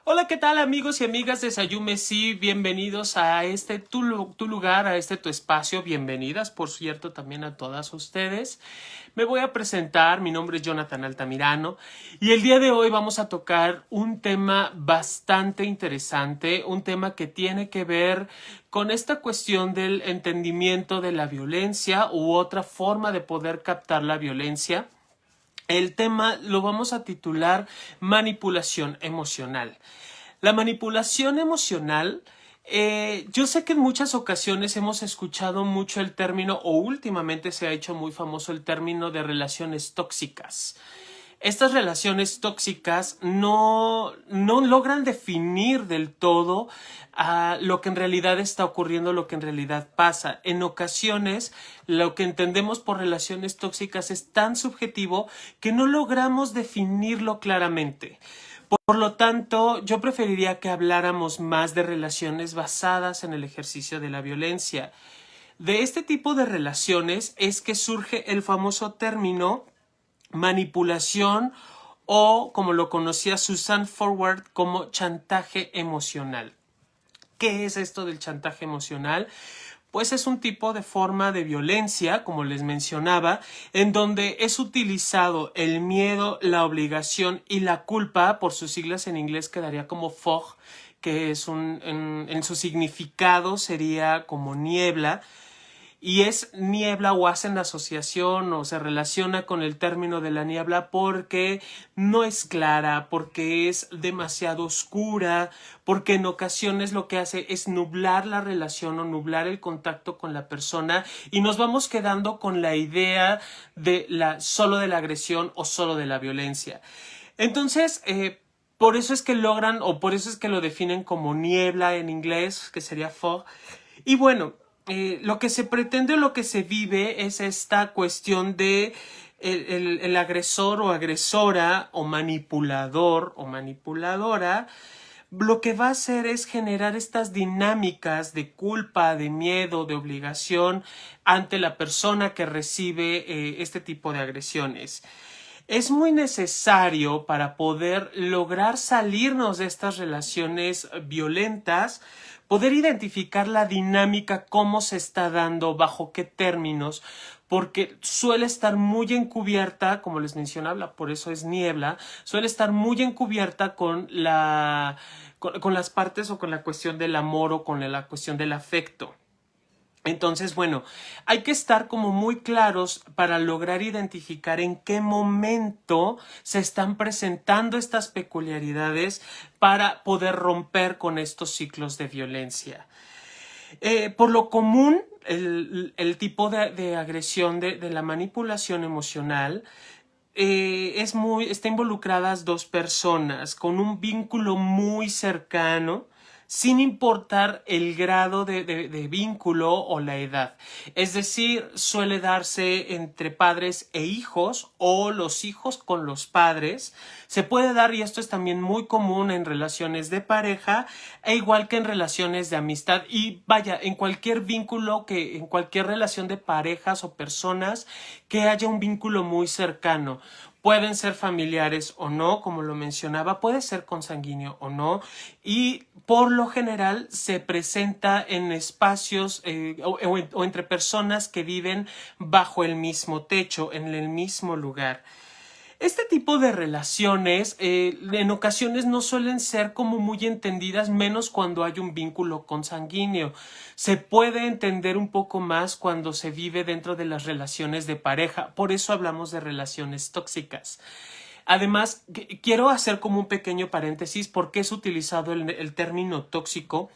Hola, ¿qué tal amigos y amigas de Sayume? Sí, bienvenidos a este tu lugar, a este tu espacio. Bienvenidas, por cierto, también a todas ustedes. Me voy a presentar, mi nombre es Jonathan Altamirano y el día de hoy vamos a tocar un tema bastante interesante, un tema que tiene que ver con esta cuestión del entendimiento de la violencia u otra forma de poder captar la violencia. El tema lo vamos a titular manipulación emocional. La manipulación emocional, yo sé que en muchas ocasiones hemos escuchado mucho el término, o últimamente se ha hecho muy famoso el término de relaciones tóxicas. Estas relaciones tóxicas no logran definir del todo lo que en realidad está ocurriendo, lo que en realidad pasa. En ocasiones, lo que entendemos por relaciones tóxicas es tan subjetivo que no logramos definirlo claramente. Por lo tanto, yo preferiría que habláramos más de relaciones basadas en el ejercicio de la violencia. De este tipo de relaciones es que surge el famoso término manipulación o, como lo conocía Susan Forward, como chantaje emocional. ¿Qué es esto del chantaje emocional? Pues es un tipo de forma de violencia, como les mencionaba, en donde es utilizado el miedo, la obligación y la culpa, por sus siglas en inglés quedaría como fog, que es en su significado sería como niebla, y es niebla o hacen asociación o se relaciona con el término de la niebla porque no es clara, porque es demasiado oscura, porque en ocasiones lo que hace es nublar la relación o nublar el contacto con la persona y nos vamos quedando con la idea de solo de la agresión o solo de la violencia. Entonces, por eso es que logran o por eso es que lo definen como niebla en inglés, que sería fog. Y bueno, lo que se pretende o lo que se vive es esta cuestión de el agresor o agresora o manipulador o manipuladora lo que va a hacer es generar estas dinámicas de culpa, de miedo, de obligación ante la persona que recibe este tipo de agresiones. Es muy necesario para poder lograr salirnos de estas relaciones violentas, poder identificar la dinámica, cómo se está dando, bajo qué términos, porque suele estar muy encubierta, como les mencionaba, por eso es niebla, suele estar muy encubierta con las partes o con la cuestión del amor o con la cuestión del afecto. Entonces, bueno, hay que estar como muy claros para lograr identificar en qué momento se están presentando estas peculiaridades para poder romper con estos ciclos de violencia. Por lo común, el tipo de agresión de la manipulación emocional está involucradas dos personas con un vínculo muy cercano, sin importar el grado de vínculo o la edad. Es decir, suele darse entre padres e hijos o los hijos con los padres. Se puede dar, y esto es también muy común en relaciones de pareja, e igual que en relaciones de amistad. Y vaya, en cualquier vínculo, en cualquier relación de parejas o personas que haya un vínculo muy cercano. Pueden ser familiares o no, como lo mencionaba, puede ser consanguíneo o no, y por lo general se presenta en espacios o entre personas que viven bajo el mismo techo, en el mismo lugar. Este tipo de relaciones en ocasiones no suelen ser como muy entendidas, menos cuando hay un vínculo consanguíneo. Se puede entender un poco más cuando se vive dentro de las relaciones de pareja, por eso hablamos de relaciones tóxicas. Además, quiero hacer como un pequeño paréntesis porque es utilizado el término tóxico.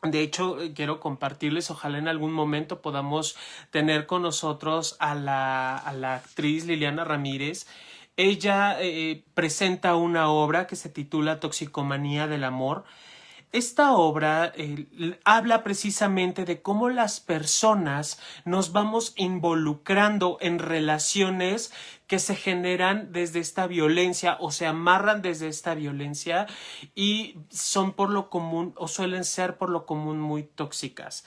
De hecho, quiero compartirles, ojalá en algún momento podamos tener con nosotros a la actriz Liliana Ramírez. Ella presenta una obra que se titula Toxicomanía del Amor. Esta obra habla precisamente de cómo las personas nos vamos involucrando en relaciones que se generan desde esta violencia o se amarran desde esta violencia y son por lo común o suelen ser por lo común muy tóxicas.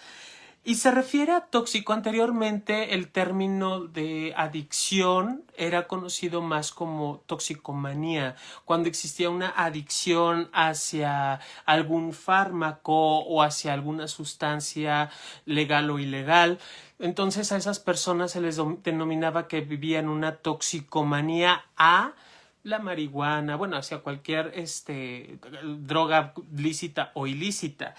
Y se refiere a tóxico. Anteriormente el término de adicción era conocido más como toxicomanía, cuando existía una adicción hacia algún fármaco o hacia alguna sustancia legal o ilegal. Entonces a esas personas se les denominaba que vivían una toxicomanía a la marihuana, bueno, hacia cualquier droga lícita o ilícita.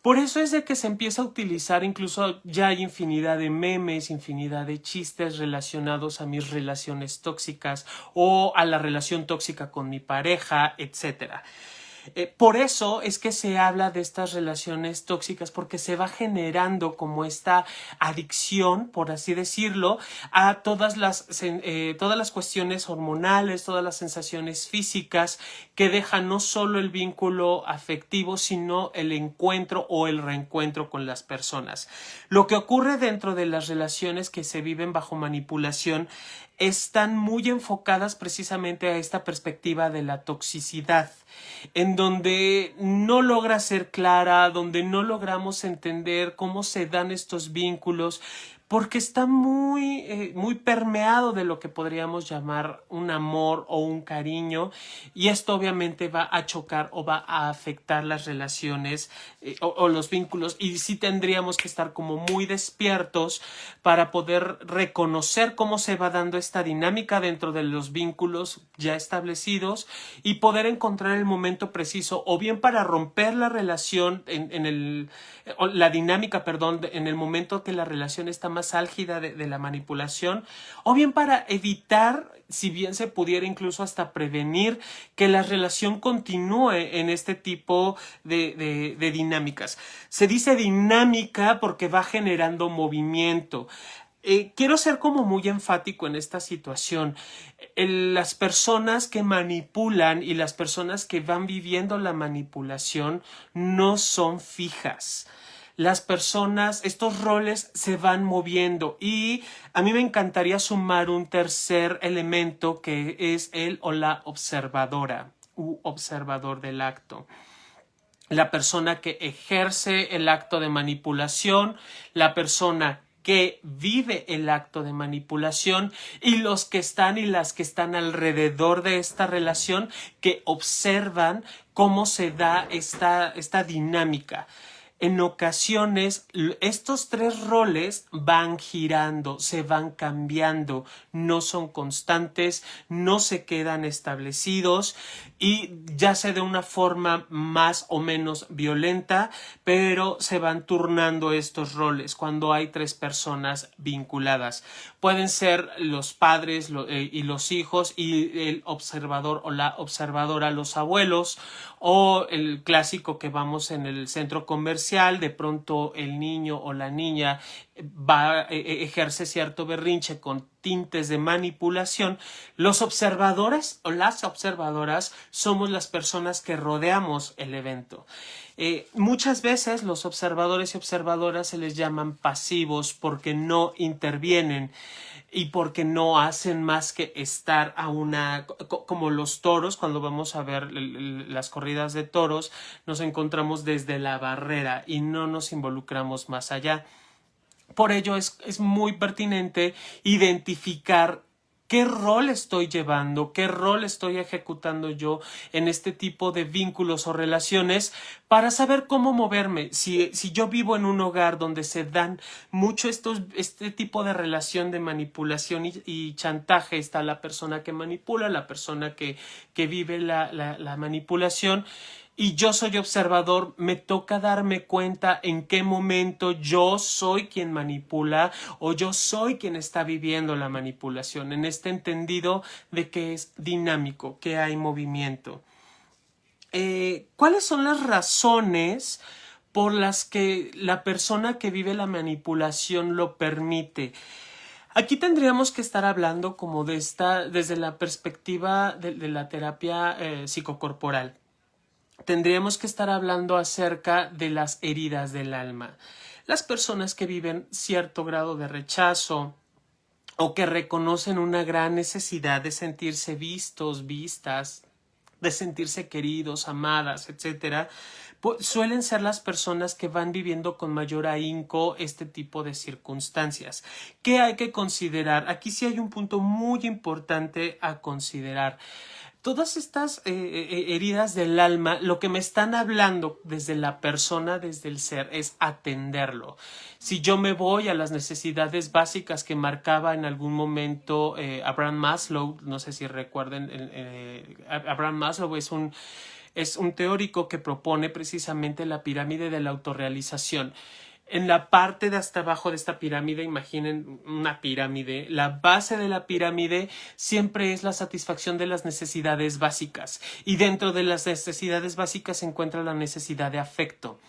Por eso es de que se empieza a utilizar, incluso ya hay infinidad de memes, infinidad de chistes relacionados a mis relaciones tóxicas o a la relación tóxica con mi pareja, etcétera. Por eso es que se habla de estas relaciones tóxicas, porque se va generando como esta adicción, por así decirlo, a todas las cuestiones hormonales, todas las sensaciones físicas que dejan no solo el vínculo afectivo, sino el encuentro o el reencuentro con las personas. Lo que ocurre dentro de las relaciones que se viven bajo manipulación están muy enfocadas precisamente a esta perspectiva de la toxicidad, en donde no logra ser clara, donde no logramos entender cómo se dan estos vínculos, porque está muy permeado de lo que podríamos llamar un amor o un cariño, y esto obviamente va a chocar o va a afectar las relaciones o los vínculos, y sí tendríamos que estar como muy despiertos para poder reconocer cómo se va dando esta dinámica dentro de los vínculos ya establecidos y poder encontrar el momento preciso, o bien para romper la relación la dinámica, perdón, en el momento que la relación está más álgida de la manipulación, o bien para evitar, si bien se pudiera incluso hasta prevenir, que la relación continúe en este tipo de dinámicas. Se dice dinámica porque va generando movimiento. Quiero ser como muy enfático en esta situación. Las personas que manipulan y las personas que van viviendo la manipulación no son fijas. Las personas, estos roles se van moviendo, y a mí me encantaría sumar un tercer elemento, que es el o la observadora u observador del acto. La persona que ejerce el acto de manipulación, la persona que vive el acto de manipulación, y los que están y las que están alrededor de esta relación, que observan cómo se da esta dinámica. En ocasiones estos tres roles van girando, se van cambiando, no son constantes, no se quedan establecidos, y ya sea de una forma más o menos violenta, pero se van turnando estos roles cuando hay tres personas vinculadas. Pueden ser los padres y los hijos, y el observador o la observadora los abuelos, o el clásico que vamos en el centro comercial, de pronto el niño o la niña ejerce cierto berrinche con tintes de manipulación. Los observadores o las observadoras somos las personas que rodeamos el evento. Muchas veces los observadores y observadoras se les llaman pasivos porque no intervienen y porque no hacen más que estar como los toros. Cuando vamos a ver las corridas de toros, nos encontramos desde la barrera y no nos involucramos más allá. Por ello es muy pertinente identificar qué rol estoy llevando, qué rol estoy ejecutando yo en este tipo de vínculos o relaciones, para saber cómo moverme. Si yo vivo en un hogar donde se dan mucho este tipo de relación de manipulación y chantaje, está la persona que manipula, la persona que vive la manipulación, y yo soy observador, me toca darme cuenta en qué momento yo soy quien manipula o yo soy quien está viviendo la manipulación, en este entendido de que es dinámico, que hay movimiento. ¿Cuáles son las razones por las que la persona que vive la manipulación lo permite? Aquí tendríamos que estar hablando como desde la perspectiva de la terapia psicocorporal. Tendríamos que estar hablando acerca de las heridas del alma. Las personas que viven cierto grado de rechazo o que reconocen una gran necesidad de sentirse vistos, vistas, de sentirse queridos, amadas, etcétera, pues suelen ser las personas que van viviendo con mayor ahínco este tipo de circunstancias. ¿Qué hay que considerar? Aquí sí hay un punto muy importante a considerar. Todas estas heridas del alma, lo que me están hablando desde la persona, desde el ser, es atenderlo. Si yo me voy a las necesidades básicas que marcaba en algún momento Abraham Maslow, no sé si recuerden, Abraham Maslow es un teórico que propone precisamente la pirámide de la autorrealización. En la parte de hasta abajo de esta pirámide, imaginen una pirámide, la base de la pirámide siempre es la satisfacción de las necesidades básicas, y dentro de las necesidades básicas se encuentra la necesidad de afecto.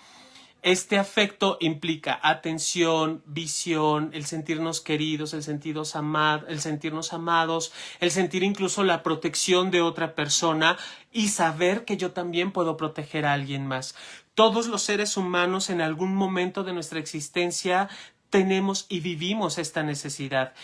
Este afecto implica atención, visión, el sentirnos queridos, el sentirnos amados, el sentir incluso la protección de otra persona y saber que yo también puedo proteger a alguien más. Todos los seres humanos en algún momento de nuestra existencia tenemos y vivimos esta necesidad.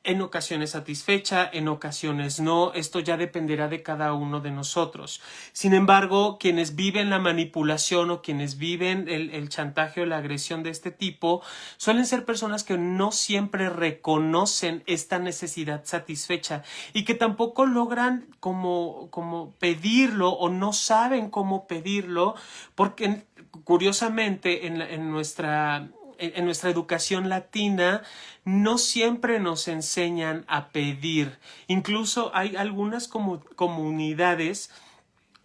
En ocasiones satisfecha, en ocasiones no, esto ya dependerá de cada uno de nosotros. Sin embargo, quienes viven la manipulación o quienes viven el chantaje o la agresión de este tipo suelen ser personas que no siempre reconocen esta necesidad satisfecha y que tampoco logran como pedirlo o no saben cómo pedirlo, porque curiosamente en nuestra educación latina no siempre nos enseñan a pedir. Incluso hay algunas comunidades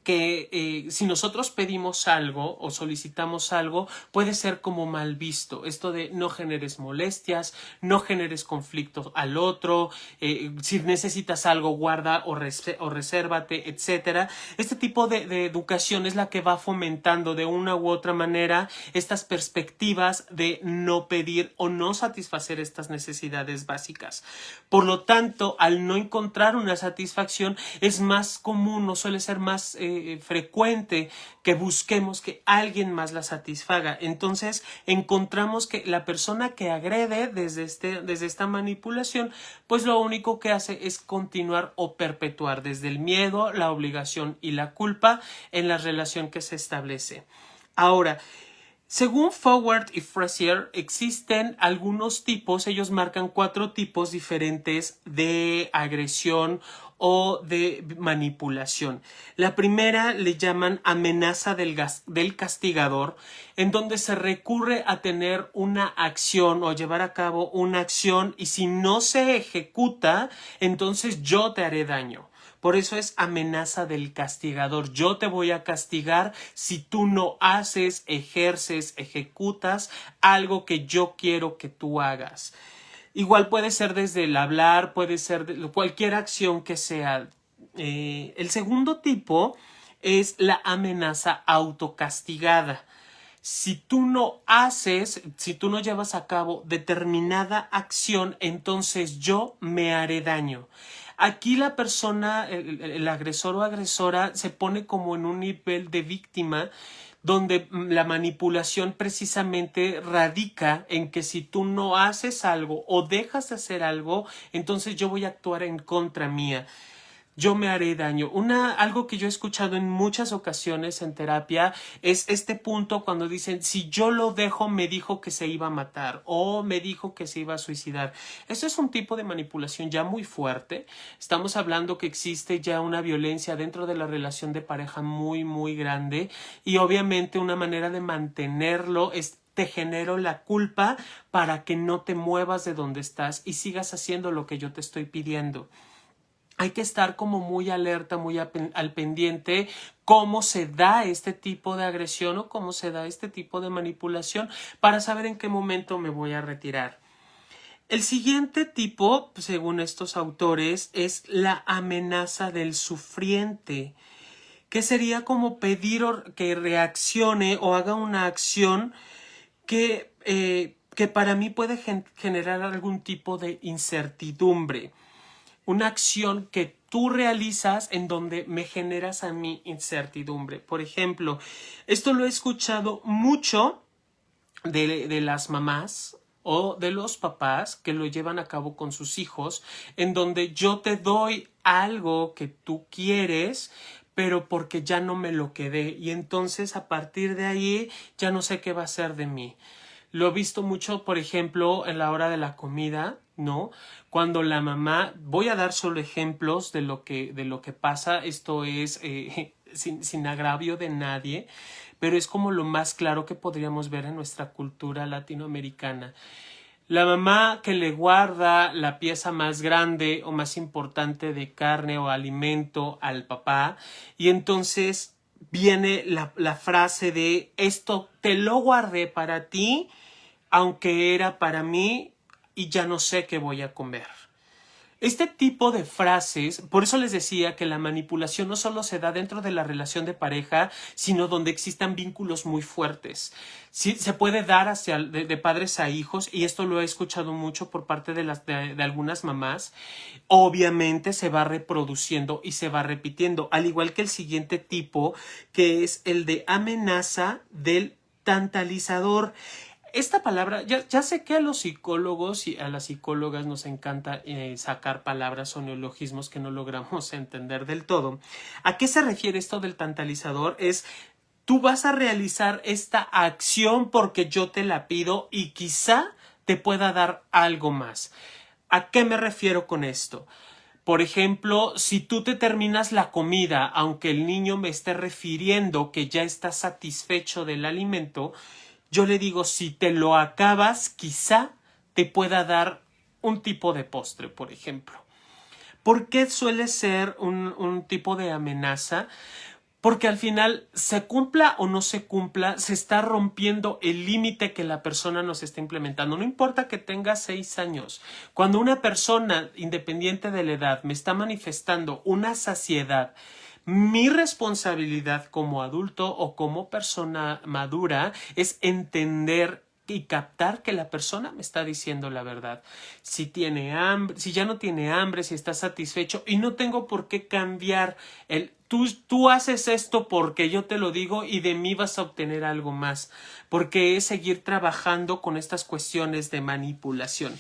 que si nosotros pedimos algo o solicitamos algo, puede ser como mal visto. Esto de no generes molestias, no generes conflictos al otro, si necesitas algo, guarda o resérvate, etc. Este tipo de educación es la que va fomentando de una u otra manera estas perspectivas de no pedir o no satisfacer estas necesidades básicas. Por lo tanto, al no encontrar una satisfacción, es más común, no suele ser más frecuente que busquemos que alguien más la satisfaga. Entonces encontramos que la persona que agrede desde esta manipulación, pues lo único que hace es continuar o perpetuar desde el miedo, la obligación y la culpa en la relación que se establece. Ahora, según Forward y Frazier, existen algunos tipos, ellos marcan 4 tipos diferentes de agresión o de manipulación. La primera le llaman amenaza del castigador, en donde se recurre a tener una acción o llevar a cabo una acción y si no se ejecuta, entonces yo te haré daño. Por eso es amenaza del castigador. Yo te voy a castigar si tú no haces, ejerces, ejecutas algo que yo quiero que tú hagas. Igual puede ser desde el hablar, puede ser cualquier acción que sea. El segundo tipo es la amenaza autocastigada. Si tú no haces, si tú no llevas a cabo determinada acción, entonces yo me haré daño. Aquí la persona, el agresor o agresora, se pone como en un nivel de víctima donde la manipulación precisamente radica en que si tú no haces algo o dejas de hacer algo, entonces yo voy a actuar en contra mía. Yo me haré daño. Algo que yo he escuchado en muchas ocasiones en terapia es este punto cuando dicen, si yo lo dejo, me dijo que se iba a matar o me dijo que se iba a suicidar. Eso es un tipo de manipulación ya muy fuerte. Estamos hablando que existe ya una violencia dentro de la relación de pareja muy, muy grande y obviamente una manera de mantenerlo es te genero la culpa para que no te muevas de donde estás y sigas haciendo lo que yo te estoy pidiendo. Hay que estar como muy alerta, muy al pendiente cómo se da este tipo de agresión o cómo se da este tipo de manipulación para saber en qué momento me voy a retirar. El siguiente tipo, según estos autores, es la amenaza del sufriente, que sería como pedir que reaccione o haga una acción que para mí puede generar algún tipo de incertidumbre. Una acción que tú realizas en donde me generas a mí incertidumbre. Por ejemplo, esto lo he escuchado mucho de las mamás o de los papás que lo llevan a cabo con sus hijos, en donde yo te doy algo que tú quieres, pero porque ya no me lo quedé y entonces a partir de ahí ya no sé qué va a ser de mí. Lo he visto mucho, por ejemplo, en la hora de la comida, ¿no? Cuando la mamá, voy a dar solo ejemplos de lo que pasa, esto es sin agravio de nadie, pero es como lo más claro que podríamos ver en nuestra cultura latinoamericana. La mamá que le guarda la pieza más grande o más importante de carne o alimento al papá y entonces viene la frase de esto te lo guardé para ti, aunque era para mí y ya no sé qué voy a comer. Este tipo de frases, por eso les decía que la manipulación no solo se da dentro de la relación de pareja, sino donde existan vínculos muy fuertes. Sí, se puede dar de padres a hijos, y esto lo he escuchado mucho por parte de algunas mamás. Obviamente se va reproduciendo y se va repitiendo, al igual que el siguiente tipo, que es el de amenaza del tantalizador. Esta palabra, ya sé que a los psicólogos y a las psicólogas nos encanta sacar palabras o neologismos que no logramos entender del todo. ¿A qué se refiere esto del tantalizador? Es tú vas a realizar esta acción porque yo te la pido y quizá te pueda dar algo más. ¿A qué me refiero con esto? Por ejemplo, si tú te terminas la comida, aunque el niño me esté refiriendo que ya está satisfecho del alimento, yo le digo, si te lo acabas, quizá te pueda dar un tipo de postre, por ejemplo. ¿Por qué suele ser un tipo de amenaza? Porque al final, se cumpla o no se cumpla, se está rompiendo el límite que la persona nos está implementando. No importa que tenga 6 años. Cuando una persona, independiente de la edad, me está manifestando una saciedad, mi responsabilidad como adulto o como persona madura es entender y captar que la persona me está diciendo la verdad. Si tiene hambre, si ya no tiene hambre, si está satisfecho y no tengo por qué cambiar el tú haces esto porque yo te lo digo y de mí vas a obtener algo más, porque es seguir trabajando con estas cuestiones de manipulación.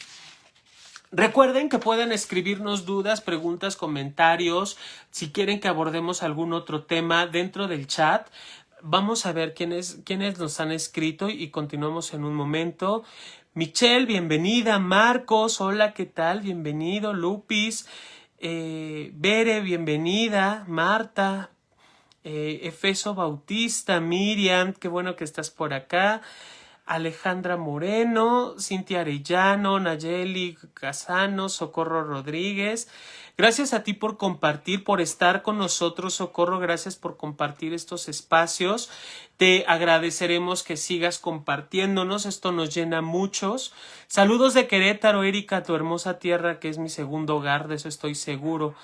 Recuerden que pueden escribirnos dudas, preguntas, comentarios, si quieren que abordemos algún otro tema dentro del chat. Vamos a ver quiénes nos han escrito y continuamos en un momento. Michelle, bienvenida. Marcos, hola, ¿qué tal? Bienvenido. Lupis, Bere, bienvenida. Marta, Efeso Bautista, Miriam, qué bueno que estás por acá. Alejandra Moreno, Cintia Arellano, Nayeli Casano, Socorro Rodríguez. Gracias a ti por compartir, por estar con nosotros, Socorro. Gracias por compartir estos espacios. Te agradeceremos que sigas compartiéndonos. Esto nos llena muchos. Saludos de Querétaro, Erika, tu hermosa tierra, que es mi segundo hogar, de eso estoy seguro.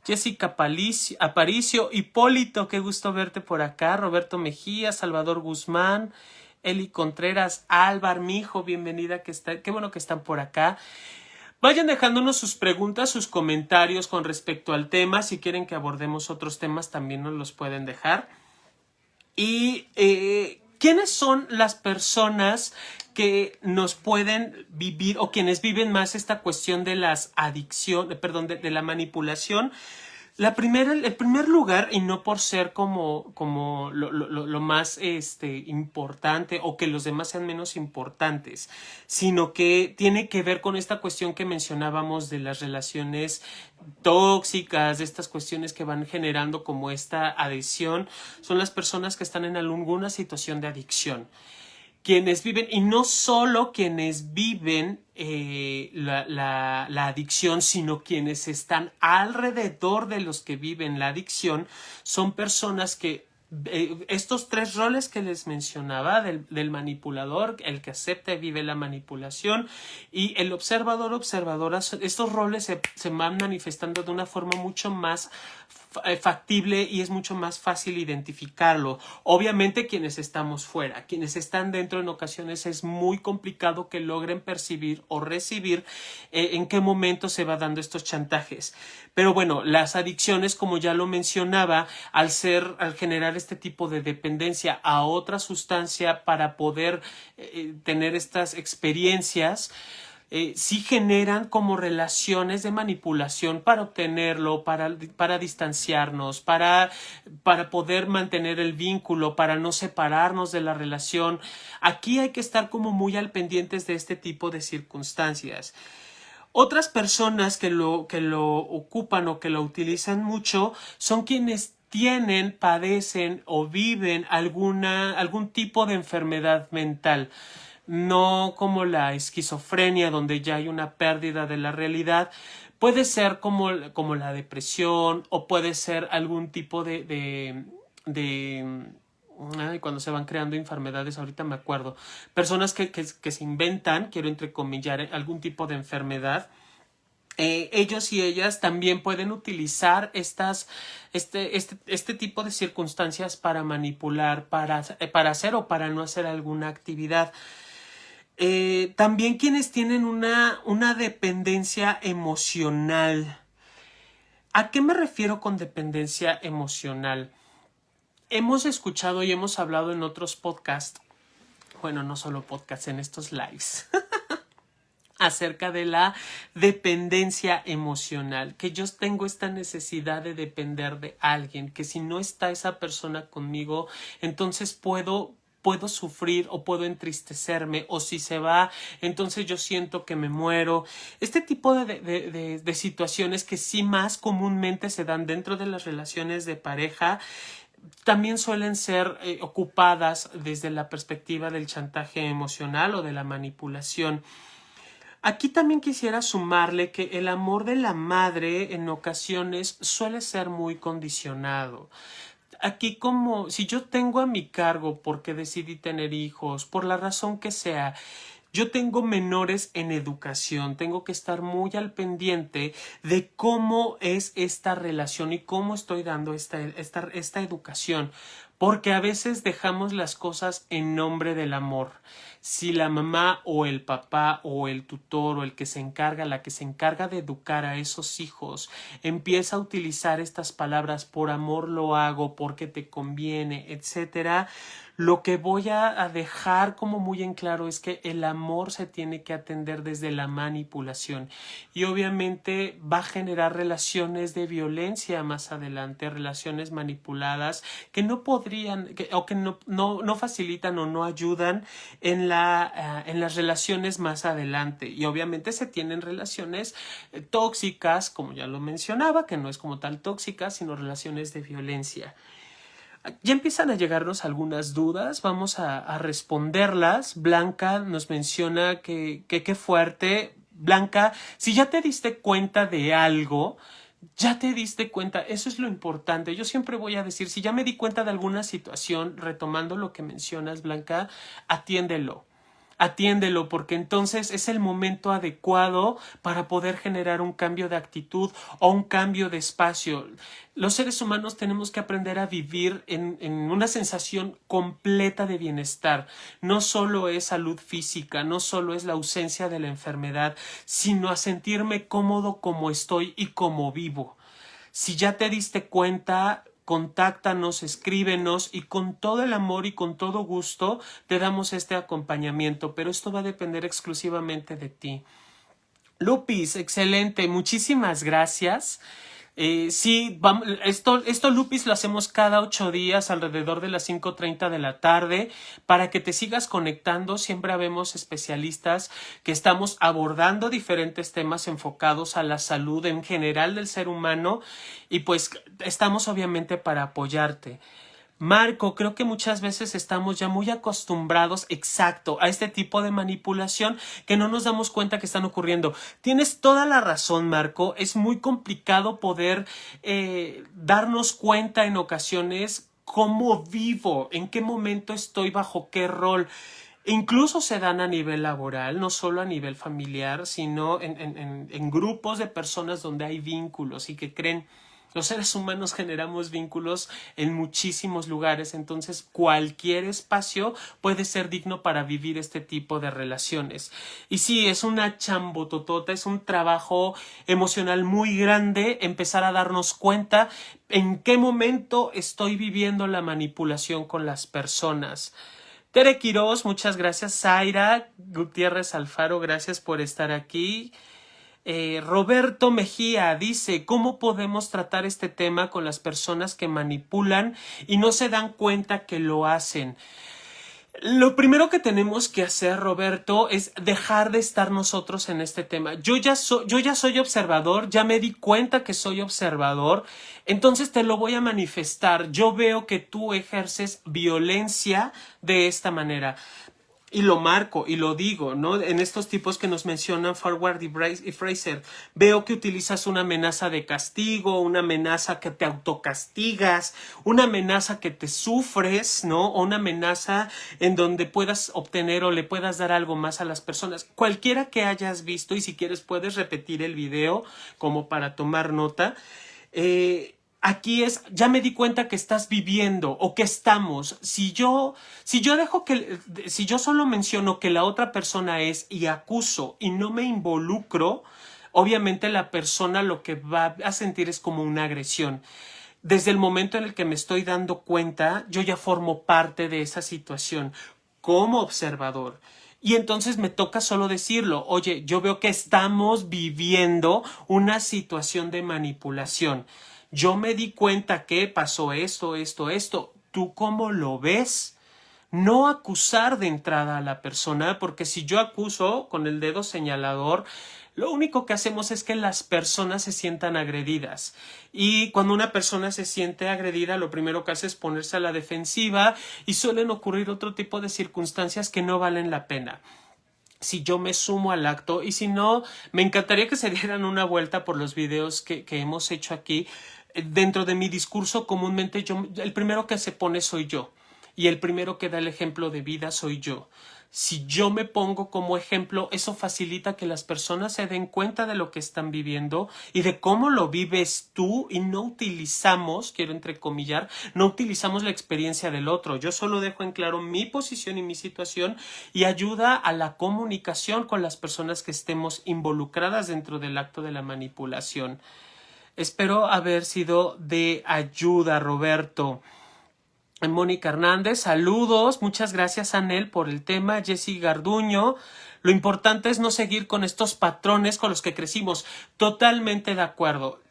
Jessica Aparicio, Hipólito, qué gusto verte por acá. Roberto Mejía, Salvador Guzmán, Eli Contreras, Álvar, mi hijo, bienvenida, qué bueno que están por acá. Vayan dejándonos sus preguntas, sus comentarios con respecto al tema. Si quieren que abordemos otros temas, también nos los pueden dejar. Y ¿quiénes son las personas que nos pueden vivir o quienes viven más esta cuestión de las adicciones, perdón, de la manipulación? El primer lugar, y no por ser como lo más importante o que los demás sean menos importantes, sino que tiene que ver con esta cuestión que mencionábamos de las relaciones tóxicas, de estas cuestiones que van generando como esta adhesión, son las personas que están en alguna situación de adicción. Quienes viven, y no solo quienes viven la adicción, sino quienes están alrededor de los que viven la adicción, son personas que estos 3 roles que les mencionaba, del manipulador, el que acepta y vive la manipulación, y el observadora, estos roles se van manifestando de una forma mucho más factible y es mucho más fácil identificarlo. Obviamente quienes estamos fuera, quienes están dentro, en ocasiones es muy complicado que logren percibir o recibir en qué momento se va dando estos chantajes. Pero bueno, las adicciones, como ya lo mencionaba, al generar este tipo de dependencia a otra sustancia para poder tener estas experiencias, sí generan como relaciones de manipulación para obtenerlo, para distanciarnos, para poder mantener el vínculo, para no separarnos de la relación. Aquí hay que estar como muy al pendientes de este tipo de circunstancias. Otras personas que lo ocupan o que lo utilizan mucho son quienes tienen, padecen o viven algún tipo de enfermedad mental. No como la esquizofrenia, donde ya hay una pérdida de la realidad. Puede ser como la depresión, o puede ser algún tipo de ay, cuando se van creando enfermedades, ahorita me acuerdo. Personas que se inventan, quiero entrecomillar, algún tipo de enfermedad. Ellos y ellas también pueden utilizar este tipo de circunstancias para manipular, para hacer o para no hacer alguna actividad. También quienes tienen una dependencia emocional. ¿A qué me refiero con dependencia emocional? Hemos escuchado y hemos hablado en otros podcasts, bueno, no solo podcasts, en estos lives, acerca de la dependencia emocional, que yo tengo esta necesidad de depender de alguien, que si no está esa persona conmigo, entonces puedo sufrir o puedo entristecerme, o si se va, entonces yo siento que me muero. Este tipo de situaciones que sí más comúnmente se dan dentro de las relaciones de pareja, también suelen ser ocupadas desde la perspectiva del chantaje emocional o de la manipulación. Aquí también quisiera sumarle que el amor de la madre en ocasiones suele ser muy condicionado. Aquí como si yo tengo a mi cargo porque decidí tener hijos, por la razón que sea, yo tengo menores en educación, tengo que estar muy al pendiente de cómo es esta relación y cómo estoy dando esta educación, porque a veces dejamos las cosas en nombre del amor. Si la mamá o el papá o el tutor o el que se encarga, la que se encarga de educar a esos hijos, empieza a utilizar estas palabras: por amor lo hago, porque te conviene, etcétera, lo que voy a dejar como muy en claro es que el amor se tiene que atender desde la manipulación, y obviamente va a generar relaciones de violencia más adelante, relaciones manipuladas que no podrían o que no facilitan o no ayudan en las relaciones más adelante. Y obviamente se tienen relaciones tóxicas, como ya lo mencionaba, que no es como tal tóxicas, sino relaciones de violencia. Ya empiezan a llegarnos algunas dudas, vamos a responderlas. Blanca nos menciona que qué fuerte. Blanca, si ya te diste cuenta de algo, ya te diste cuenta, eso es lo importante. Yo siempre voy a decir, si ya me di cuenta de alguna situación, retomando lo que mencionas, Blanca, atiéndelo. Atiéndelo, porque entonces es el momento adecuado para poder generar un cambio de actitud o un cambio de espacio. Los seres humanos tenemos que aprender a vivir en una sensación completa de bienestar. No solo es salud física, no solo es la ausencia de la enfermedad, sino a sentirme cómodo como estoy y como vivo. Si ya te diste cuenta, contáctanos, escríbenos, y con todo el amor y con todo gusto te damos este acompañamiento, pero esto va a depender exclusivamente de ti. Lupis, excelente, muchísimas gracias. Sí, esto Lupis lo hacemos cada 8 días alrededor de las 5:30 de la tarde para que te sigas conectando. Siempre habemos especialistas que estamos abordando diferentes temas enfocados a la salud en general del ser humano, y pues estamos obviamente para apoyarte. Marco, creo que muchas veces estamos ya muy acostumbrados, exacto, a este tipo de manipulación que no nos damos cuenta que están ocurriendo. Tienes toda la razón, Marco. Es muy complicado poder darnos cuenta en ocasiones cómo vivo, en qué momento estoy, bajo qué rol. Incluso se dan a nivel laboral, no solo a nivel familiar, sino en grupos de personas donde hay vínculos y que creen. Los seres humanos generamos vínculos en muchísimos lugares, entonces cualquier espacio puede ser digno para vivir este tipo de relaciones. Y sí, es una chambototota, es un trabajo emocional muy grande empezar a darnos cuenta en qué momento estoy viviendo la manipulación con las personas. Tere Quiroz, muchas gracias. Zaira Gutiérrez Alfaro, gracias por estar aquí. Roberto Mejía dice, ¿cómo podemos tratar este tema con las personas que manipulan y no se dan cuenta que lo hacen? Lo primero que tenemos que hacer, Roberto, es dejar de estar nosotros en este tema. Yo ya soy observador, ya me di cuenta que soy observador, entonces te lo voy a manifestar. Yo veo que tú ejerces violencia de esta manera. Y lo marco y lo digo, ¿no? En estos tipos que nos mencionan Forward y Fraser, veo que utilizas una amenaza de castigo, una amenaza que te autocastigas, una amenaza que te sufres, ¿no? O una amenaza en donde puedas obtener o le puedas dar algo más a las personas. Cualquiera que hayas visto, y si quieres puedes repetir el video como para tomar nota. Aquí es, ya me di cuenta que estás viviendo o que estamos. Si yo solo menciono que la otra persona es y acuso y no me involucro, obviamente la persona lo que va a sentir es como una agresión. Desde el momento en el que me estoy dando cuenta, yo ya formo parte de esa situación como observador. Y entonces me toca solo decirlo, oye, yo veo que estamos viviendo una situación de manipulación. Yo me di cuenta que pasó esto. ¿Tú cómo lo ves? No acusar de entrada a la persona, porque si yo acuso con el dedo señalador, lo único que hacemos es que las personas se sientan agredidas. Y cuando una persona se siente agredida, lo primero que hace es ponerse a la defensiva y suelen ocurrir otro tipo de circunstancias que no valen la pena. Si yo me sumo al acto y si no, me encantaría que se dieran una vuelta por los videos que hemos hecho aquí. Dentro de mi discurso comúnmente el primero que se pone soy yo y el primero que da el ejemplo de vida soy yo. Si yo me pongo como ejemplo, eso facilita que las personas se den cuenta de lo que están viviendo y de cómo lo vives tú y no utilizamos, quiero entrecomillar, no utilizamos la experiencia del otro. Yo solo dejo en claro mi posición y mi situación y ayuda a la comunicación con las personas que estemos involucradas dentro del acto de la manipulación. Espero haber sido de ayuda, Roberto. Mónica Hernández, saludos, muchas gracias Anel por el tema, Jessy Garduño, lo importante es no seguir con estos patrones con los que crecimos, totalmente de acuerdo.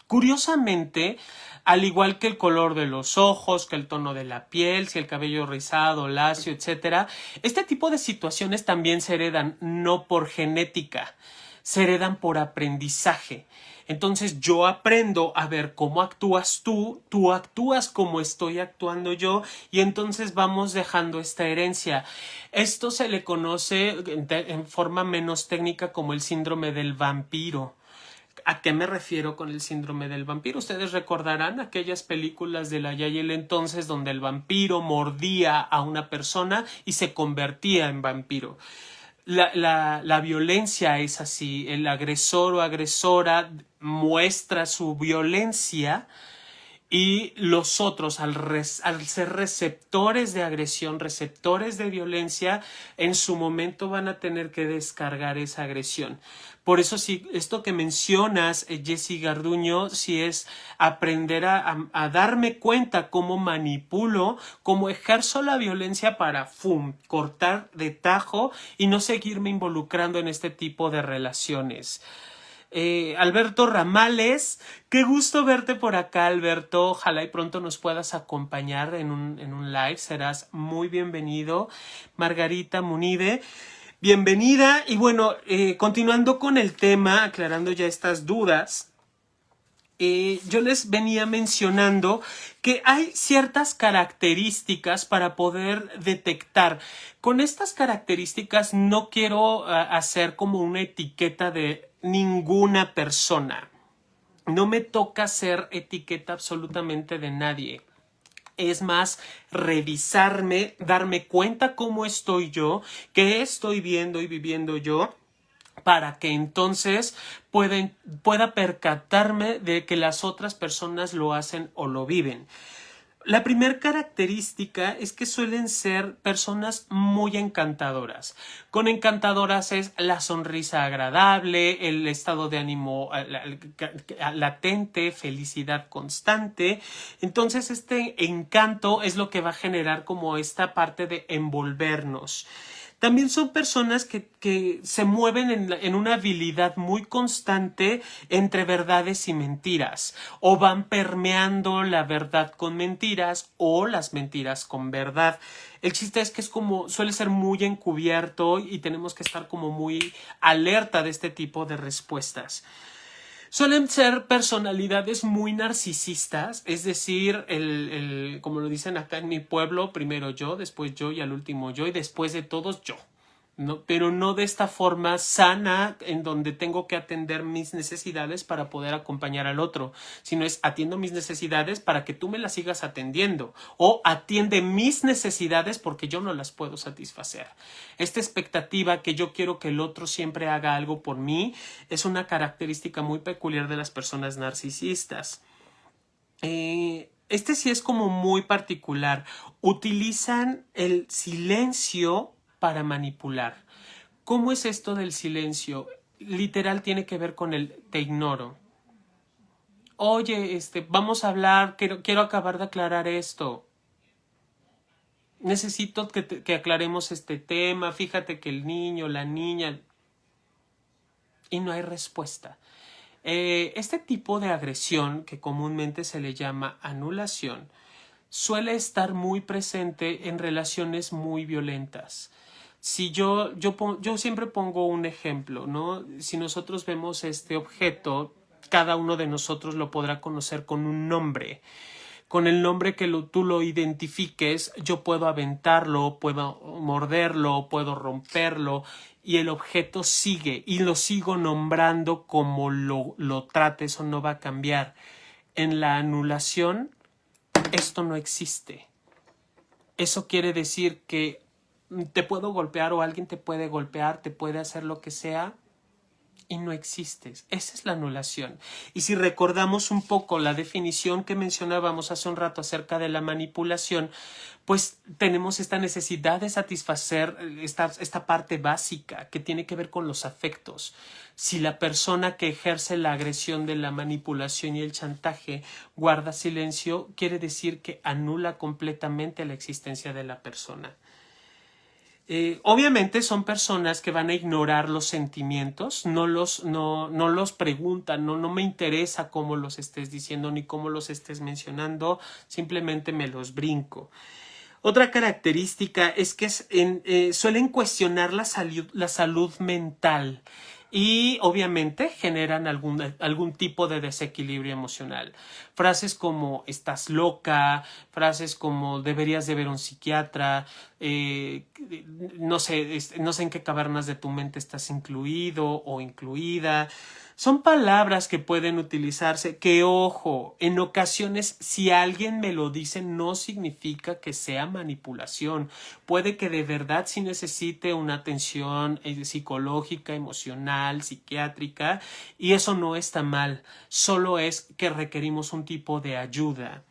Curiosamente, al igual que el color de los ojos, que el tono de la piel, si el cabello rizado, lacio, etcétera, este tipo de situaciones también se heredan no por genética, se heredan por aprendizaje. Entonces yo aprendo a ver cómo actúas tú actúas como estoy actuando yo y entonces vamos dejando esta herencia. Esto se le conoce en forma menos técnica como el síndrome del vampiro. ¿A qué me refiero con el síndrome del vampiro? Ustedes recordarán aquellas películas de la ya y el entonces donde el vampiro mordía a una persona y se convertía en vampiro. La violencia es así, el agresor o agresora muestra su violencia y los otros, al ser receptores de agresión, receptores de violencia, en su momento van a tener que descargar esa agresión. Por eso, sí, esto que mencionas, Jessy Garduño, sí es aprender a darme cuenta cómo manipulo, cómo ejerzo la violencia para cortar de tajo y no seguirme involucrando en este tipo de relaciones. Alberto Ramales, qué gusto verte por acá, Alberto. Ojalá y pronto nos puedas acompañar en un live, serás muy bienvenido. Margarita Munide, bienvenida. Y bueno, continuando con el tema, aclarando ya estas dudas, yo les venía mencionando que hay ciertas características para poder detectar. Con estas características no quiero hacer como una etiqueta de ninguna persona. No me toca hacer etiqueta absolutamente de nadie. Es más, revisarme, darme cuenta cómo estoy yo, qué estoy viendo y viviendo yo, para que entonces pueda percatarme de que las otras personas lo hacen o lo viven. La primera característica es que suelen ser personas muy encantadoras. Con encantadoras es la sonrisa agradable, el estado de ánimo latente, felicidad constante. Entonces este encanto es lo que va a generar como esta parte de envolvernos. También son personas que se mueven en una habilidad muy constante entre verdades y mentiras, o van permeando la verdad con mentiras o las mentiras con verdad. El chiste es que es como, suele ser muy encubierto y tenemos que estar como muy alerta de este tipo de respuestas. Suelen ser personalidades muy narcisistas, es decir, como lo dicen acá en mi pueblo, primero yo, después yo y al último yo y después de todos yo. ¿No? Pero no de esta forma sana en donde tengo que atender mis necesidades para poder acompañar al otro, sino es atiendo mis necesidades para que tú me las sigas atendiendo o atiende mis necesidades porque yo no las puedo satisfacer. Esta expectativa que yo quiero que el otro siempre haga algo por mí es una característica muy peculiar de las personas narcisistas. Este sí es como muy particular. Utilizan el silencio para manipular. ¿Cómo es esto del silencio? Literal tiene que ver con el te ignoro. Oye, vamos a hablar, quiero acabar de aclarar esto. Necesito que aclaremos este tema. Fíjate que el niño, la niña. Y no hay respuesta. Este tipo de agresión, que comúnmente se le llama anulación, suele estar muy presente en relaciones muy violentas. Si yo siempre pongo un ejemplo, ¿no? Si nosotros vemos este objeto, cada uno de nosotros lo podrá conocer con un nombre. Con el nombre que tú lo identifiques, yo puedo aventarlo, puedo morderlo, puedo romperlo y el objeto sigue y lo sigo nombrando como lo trate, eso no va a cambiar. En la anulación, esto no existe. Eso quiere decir que te puedo golpear o alguien te puede golpear, te puede hacer lo que sea y no existes. Esa es la anulación. Y si recordamos un poco la definición que mencionábamos hace un rato acerca de la manipulación, pues tenemos esta necesidad de satisfacer esta parte básica que tiene que ver con los afectos. Si la persona que ejerce la agresión de la manipulación y el chantaje guarda silencio, quiere decir que anula completamente la existencia de la persona. Obviamente son personas que van a ignorar los sentimientos, no los preguntan, no me interesa cómo los estés diciendo ni cómo los estés mencionando, simplemente me los brinco. Otra característica es que suelen cuestionar la salud mental y obviamente generan algún tipo de desequilibrio emocional. Frases como estás loca, frases como deberías de ver a un psiquiatra, no sé en qué cavernas de tu mente estás incluido o incluida. Son palabras que pueden utilizarse que, ojo, en ocasiones si alguien me lo dice no significa que sea manipulación. Puede que de verdad sí necesite una atención psicológica, emocional, psiquiátrica y eso no está mal. Solo es que requerimos un tipo de ayuda.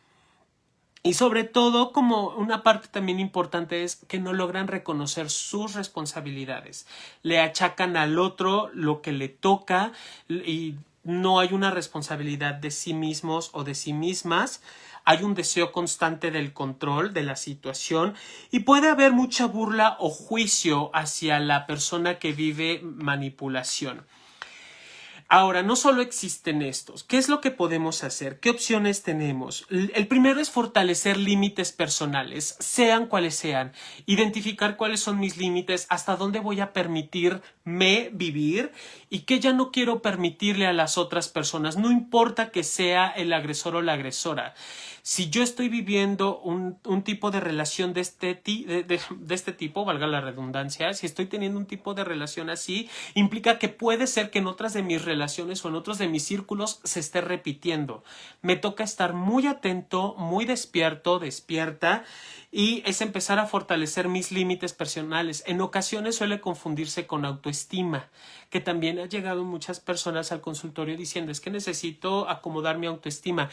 Y sobre todo, como una parte también importante es que no logran reconocer sus responsabilidades. Le achacan al otro lo que le toca y no hay una responsabilidad de sí mismos o de sí mismas. Hay un deseo constante del control de la situación y puede haber mucha burla o juicio hacia la persona que vive manipulación. Ahora, no solo existen estos. ¿Qué es lo que podemos hacer? ¿Qué opciones tenemos? El primero es fortalecer límites personales, sean cuales sean. Identificar cuáles son mis límites, hasta dónde voy a permitirme vivir y qué ya no quiero permitirle a las otras personas. No importa que sea el agresor o la agresora. Si yo estoy viviendo un tipo de relación de este tipo, valga la redundancia, si estoy teniendo un tipo de relación así, implica que puede ser que en otras de mis relaciones o en otros de mis círculos se esté repitiendo. Me toca estar muy atento, muy despierto, despierta, y es empezar a fortalecer mis límites personales. En ocasiones suele confundirse con autoestima, que también ha llegado muchas personas al consultorio diciendo es que necesito acomodar mi autoestima.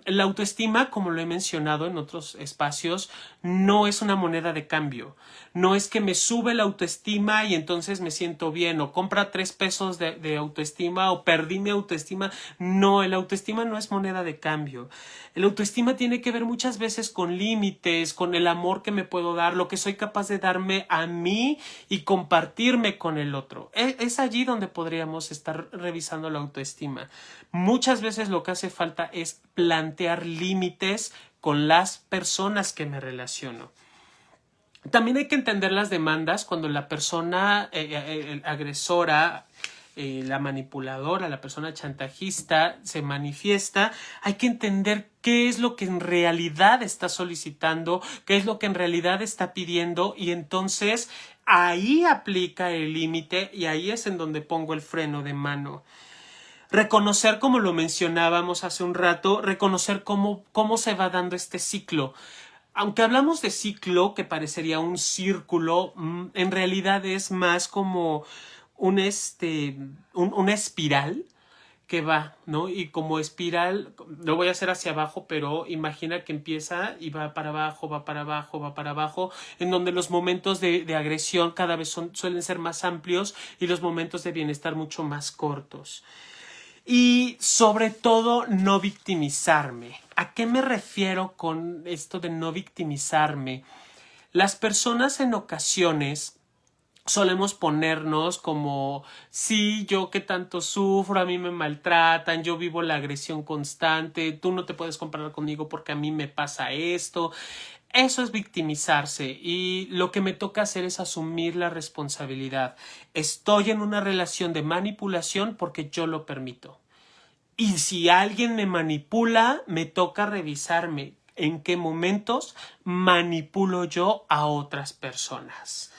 La autoestima, como lo he mencionado en otros espacios, no es una moneda de cambio. No es que me sube la autoestima y entonces me siento bien, o compra 3 pesos de autoestima, o perdí mi autoestima. No, el autoestima no es moneda de cambio. El autoestima tiene que ver muchas veces con límites, con el amor que me puedo dar, lo que soy capaz de darme a mí y compartirme con el otro. Es allí donde podríamos estar revisando la autoestima. Muchas veces lo que hace falta es plantear límites con las personas que me relaciono. También hay que entender las demandas cuando la persona agresora, la manipuladora, la persona chantajista se manifiesta. Hay que entender qué es lo que en realidad está solicitando, qué es lo que en realidad está pidiendo, y entonces ahí aplica el límite y ahí es en donde pongo el freno de mano. Reconocer, como lo mencionábamos hace un rato, reconocer cómo se va dando este ciclo. Aunque hablamos de ciclo, que parecería un círculo, en realidad es más como una espiral que va, ¿no? Y como espiral, lo voy a hacer hacia abajo, pero imagina que empieza y va para abajo, va para abajo, va para abajo, en donde los momentos de agresión cada vez suelen ser más amplios y los momentos de bienestar mucho más cortos. Y sobre todo, no victimizarme. ¿A qué me refiero con esto de no victimizarme? Las personas en ocasiones solemos ponernos como, sí, yo que tanto sufro, a mí me maltratan, yo vivo la agresión constante, tú no te puedes comparar conmigo porque a mí me pasa esto. Eso es victimizarse, y lo que me toca hacer es asumir la responsabilidad. Estoy en una relación de manipulación porque yo lo permito. Y si alguien me manipula, me toca revisarme en qué momentos manipulo yo a otras personas.